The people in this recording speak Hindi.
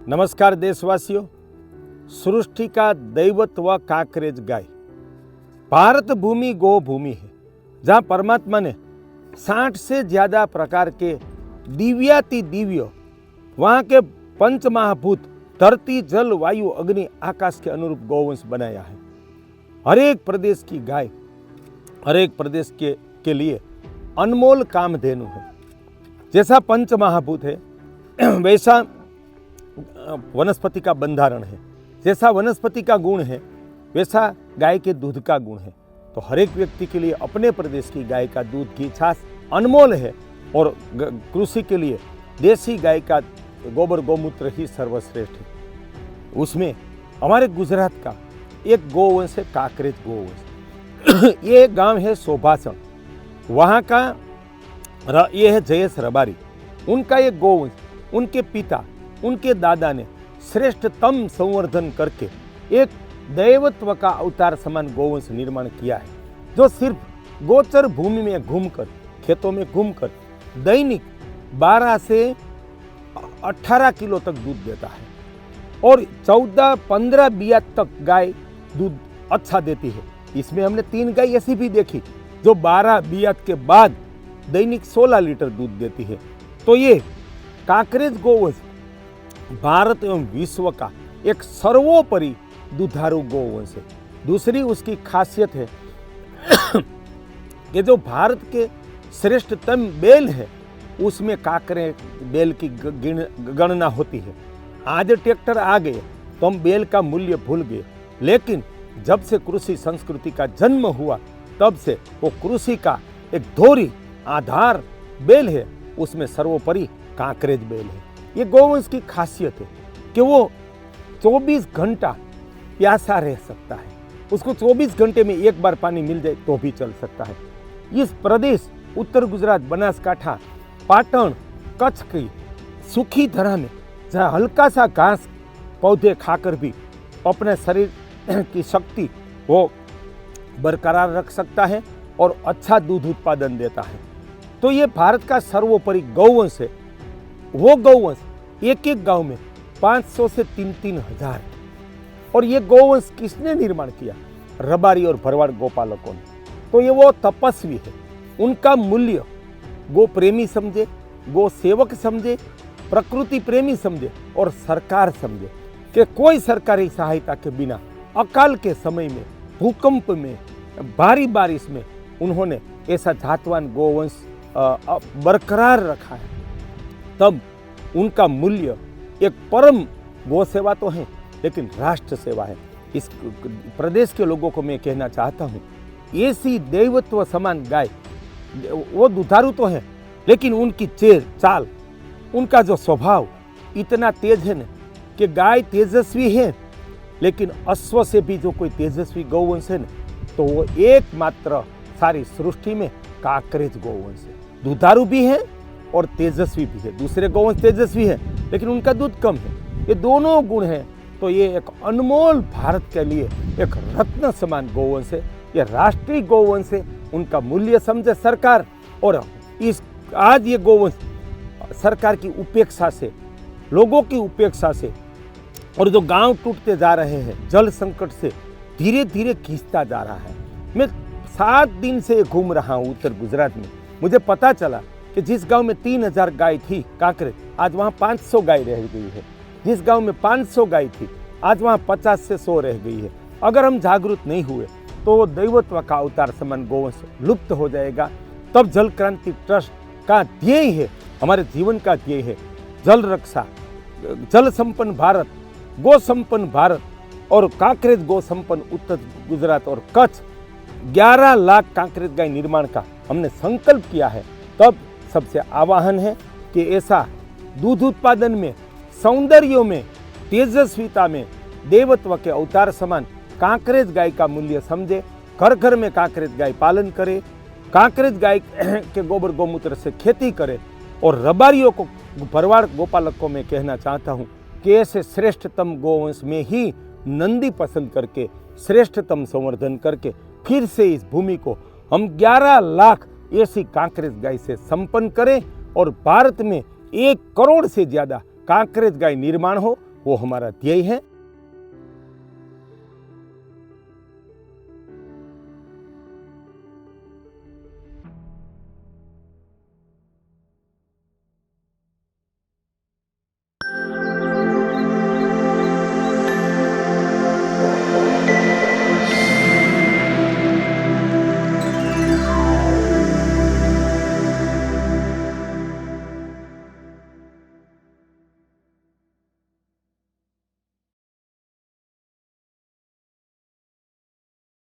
नमस्कार देशवासियों, सृष्टि का दैवत्व कांकरेज गाय। भारत भूमि गो भूमि है, जहाँ परमात्मा ने 60 से ज्यादा प्रकार के दिव्याति दिव्य वहाँ के पंच महाभूत धरती, जल, वायु, अग्नि, आकाश के अनुरूप गौवंश बनाया है। हर एक प्रदेश की गाय हर एक प्रदेश के लिए अनमोल कामधेनु है। जैसा पंच महाभूत है वैसा वनस्पति का बंधारण है, जैसा वनस्पति का गुण है वैसा गाय के दूध का गुण है। तो हर एक व्यक्ति के लिए अपने प्रदेश की गाय का दूध, घी, छाछ अनमोल है और कृषि के लिए देसी गाय का गोबर गौमूत्र ही सर्वश्रेष्ठ है। उसमें हमारे गुजरात का एक गोवंश है, कांकरेज गोवंश। ये गांव है सोभासण, वहाँ का ये है जयेश रबारी। उनका एक गोवंश, उनके पिता, उनके दादा ने श्रेष्ठतम संवर्धन करके एक दैवत्व का अवतार समान गोवंश निर्माण किया है, जो सिर्फ गोचर भूमि में घूमकर, खेतों में घूमकर दैनिक 12 से 18 किलो तक दूध देता है और 14-15 बिया तक गाय दूध अच्छा देती है। इसमें हमने 3 गाय ऐसी भी देखी जो 12 बिया के बाद दैनिक 16 लीटर दूध देती है। तो ये कांकरेज गोवंश भारत एवं विश्व का एक सर्वोपरि दुधारू गोवंश है। दूसरी उसकी खासियत है कि जो भारत के श्रेष्ठतम बैल है उसमें कांकरेज बैल की गणना होती है। आज ट्रैक्टर आ गए तो हम बैल का मूल्य भूल गए, लेकिन जब से कृषि संस्कृति का जन्म हुआ तब से वो कृषि का एक धोरी आधार बैल है, उसमें सर्वोपरि कांकरेज बैल है। ये गोवंश की खासियत है कि वो 24 घंटा प्यासा रह सकता है। उसको 24 घंटे में एक बार पानी मिल जाए तो भी चल सकता है। इस प्रदेश उत्तर गुजरात, बनासकांठा, पाटन, कच्छ की सूखी धरा में जहाँ हल्का सा घास पौधे खाकर भी अपने शरीर की शक्ति वो बरकरार रख सकता है और अच्छा दूध उत्पादन देता है। तो ये भारत का सर्वोपरि गौवंश है। वो गौवंश एक एक गांव में 500 से 3-3 हजार। और ये गौवंश किसने निर्माण किया? रबारी और भरवाड़ गोपालकों ने। तो ये वो तपस्वी है, उनका मूल्य गो प्रेमी समझे, गो सेवक समझे, प्रकृति प्रेमी समझे और सरकार समझे कि कोई सरकारी सहायता के बिना अकाल के समय में, भूकंप में, भारी बारिश में उन्होंने ऐसा जातवान गोवंश बरकरार रखा है। तब उनका मूल्य एक परम गो सेवा तो है, लेकिन राष्ट्र सेवा है। इस प्रदेश के लोगों को मैं कहना चाहता हूँ, ऐसी दैवत्व समान गाय, वो दुधारू तो है लेकिन उनकी चाल, उनका जो स्वभाव इतना तेज है ना कि गाय तेजस्वी है, लेकिन अश्व से भी जो कोई तेजस्वी गौवंश है ना तो वो एकमात्र सारी सृष्टि में कांकरेज गौवंश है। दुधारू भी है और तेजस्वी भी है। दूसरे गौवंश तेजस्वी है लेकिन उनका दूध कम है। ये दोनों गुण हैं तो ये एक अनमोल, भारत के लिए एक रत्न समान गौवंश है। ये राष्ट्रीय गौवंश है। उनका मूल्य समझे सरकार। और आज ये गौवंश सरकार की उपेक्षा से, लोगों की उपेक्षा से और जो गांव टूटते जा रहे हैं जल संकट से धीरे धीरे खींचता जा रहा है। मैं 7 दिन से घूम रहा हूँ उत्तर गुजरात में। मुझे पता चला कि जिस गांव में 3000 गाय थी कांकरेज, आज वहाँ 500 गाय रह गई है। जिस गांव में 500 गाय थी आज वहाँ 50 से 100 रह गई है। अगर हम जागरूक नहीं हुए तो दैवत्व का अवतार समान गोवंश लुप्त हो जाएगा। तब जल क्रांति ट्रस्ट का ध्येय है, हमारे जीवन का ध्येय है जल रक्षा, जल संपन्न भारत, गो संपन्न भारत और कांकरेज गो संपन्न उत्तर गुजरात और कच्छ। 11 लाख कांकरेज गाय निर्माण का हमने संकल्प किया है। तब सबसे आह्वान है कि ऐसा दूध उत्पादन में, सौंदर्य में, तेजस्विता में देवत्व के अवतार समान कांकरेज गाय का मूल्य समझे, घर घर में कांकरेज गाय पालन करे, कांकरेज गाय के गोबर गौमूत्र से खेती करे। और रबारियों को, भरवाड़ गोपालकों में कहना चाहता हूँ कि ऐसे श्रेष्ठतम गोवंश में ही नंदी पसंद करके, श्रेष्ठतम संवर्धन करके फिर से इस भूमि को हम 11 लाख ऐसी कांकरेज गाय से संपन्न करें और भारत में 1 करोड़ से ज्यादा कांकरेज गाय निर्माण हो वो हमारा ध्येय है।